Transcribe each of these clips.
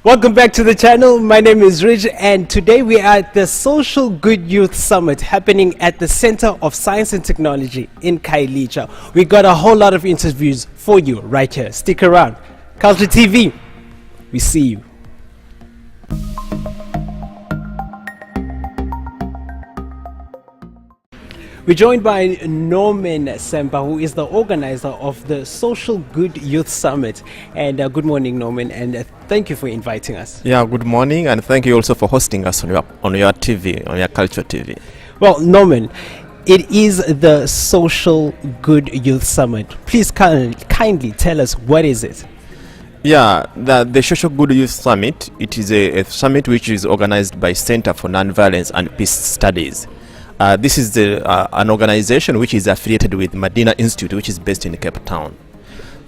Welcome back to the channel. My name is Rich, and today we are at the Social Good Youth Summit happening at the Center of Science and Technology in Khayelitsha. We got a whole lot of interviews for you right here. Stick around. Culture TV, we see you. We're joined by Norman Semba, who is the organizer of the Social Good Youth Summit. And good morning, Norman, and thank you for inviting us. Yeah, good morning, and thank you also for hosting us on your TV, on your Culture TV. Well, Norman, it is the Social Good Youth Summit. Please kindly tell us, what is it? Yeah, the Social Good Youth Summit, it is a summit which is organized by Center for Nonviolence and Peace Studies. This is an organization which is affiliated with Medina Institute, which is based in Cape Town.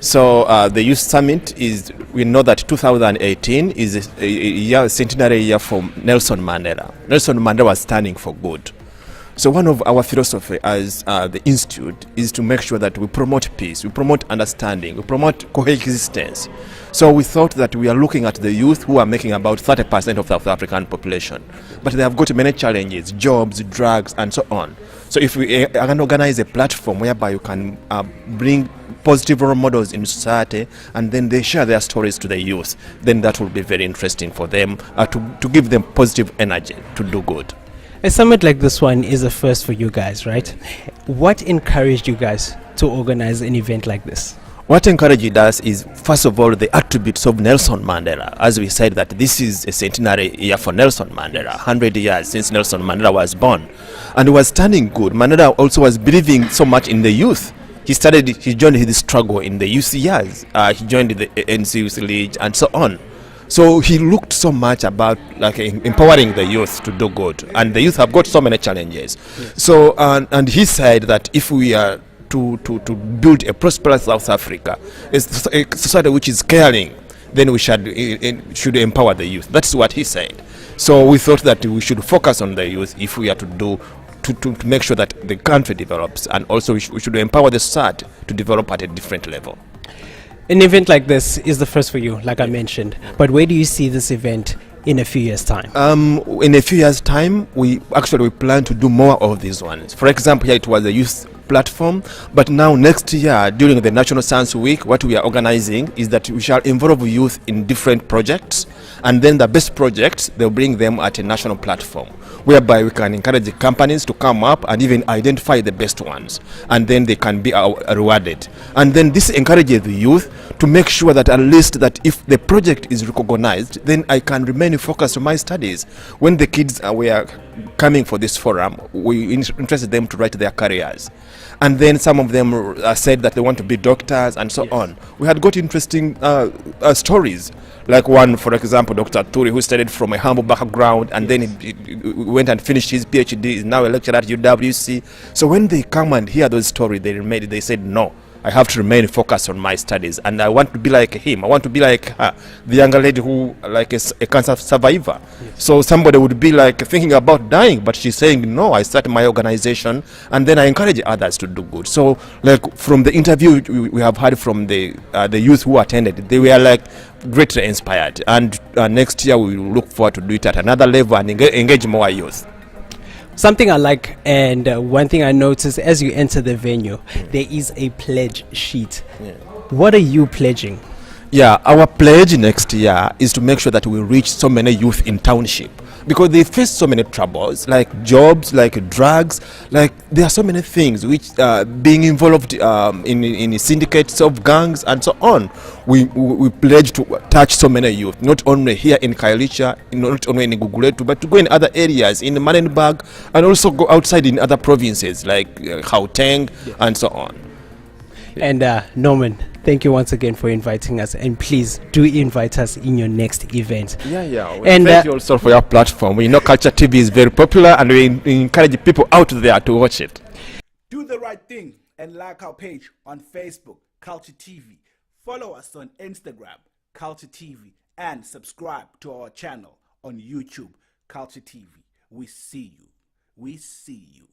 So the Youth Summit we know that 2018 is a centenary year for Nelson Mandela. Nelson Mandela was standing for good. So one of our philosophy as the Institute is to make sure that we promote peace, we promote understanding, we promote coexistence. So we thought that we are looking at the youth who are making about 30% of the South African population. But they have got many challenges, jobs, drugs, and so on. So if we can organize a platform whereby you can bring positive role models in society, and then they share their stories to the youth, then that will be very interesting for them to give them positive energy to do good. A summit like this one is a first for you guys, right? What encouraged you guys to organize an event like this? What encouraged us is, first of all, the attributes of Nelson Mandela. As we said, that this is a centenary year for Nelson Mandela, 100 years since Nelson Mandela was born. And he was standing good. Mandela also was believing so much in the youth. He joined his struggle in the youth years. He joined the ANC Youth League and so on. So he looked so much about empowering the youth to do good. And the youth have got so many challenges. Yes. So, and he said that if we are to build a prosperous South Africa, a society which is caring, then we should empower the youth. That's what he said. So we thought that we should focus on the youth if we are to make sure that the country develops, and also we should empower the society to develop at a different level. An event like this is the first for you, like I mentioned. But where do you see this event in a few years' time? In a few years' time, we plan to do more of these ones. For example, here it was a youth platform, but now next year during the National Science Week, what we are organizing is that we shall involve youth in different projects, and then the best projects, they'll bring them at a national platform, whereby we can encourage the companies to come up and even identify the best ones, and then they can be rewarded. And then this encourages the youth to make sure that at least that if the project is recognized, then I can remain focused on my studies. When the kids were coming for this forum, we interested them to write their careers. And then some of them said that they want to be doctors and so on. We had got interesting stories. Like one, for example, Dr. Turi, who studied from a humble background, and then he went and finished his PhD, is now a lecturer at UWC. So when they come and hear those stories, they said, no, I have to remain focused on my studies, and I want to be like him. I want to be like her, the younger lady who, like a cancer survivor. Yes. So somebody would be like thinking about dying, but she's saying, no, I start my organization, and then I encourage others to do good. So like from the interview we have had from the youth who attended, they were like greatly inspired. And next year we will look forward to do it at another level and engage more youth. Something I like, and one thing I noticed as you enter the venue, there is a pledge sheet. Yeah. What are you pledging? Yeah, our pledge next year is to make sure that we reach so many youth in township, because they face so many troubles, like jobs, like drugs, like there are so many things which being involved in syndicates of gangs and so on. We pledge to touch so many youth, not only here in Khayelitsha, not only in Guguletu, but to go in other areas, in Manenberg, and also go outside in other provinces like Gauteng, yes, and so on. And Norman, thank you once again for inviting us, and please do invite us in your next event. Yeah. And thank you also for your platform. We know Culture TV is very popular, and we encourage people out there to watch it. Do the right thing and like our page on Facebook, Culture TV. Follow us on Instagram, Culture TV, and subscribe to our channel on YouTube, Culture TV. We see you.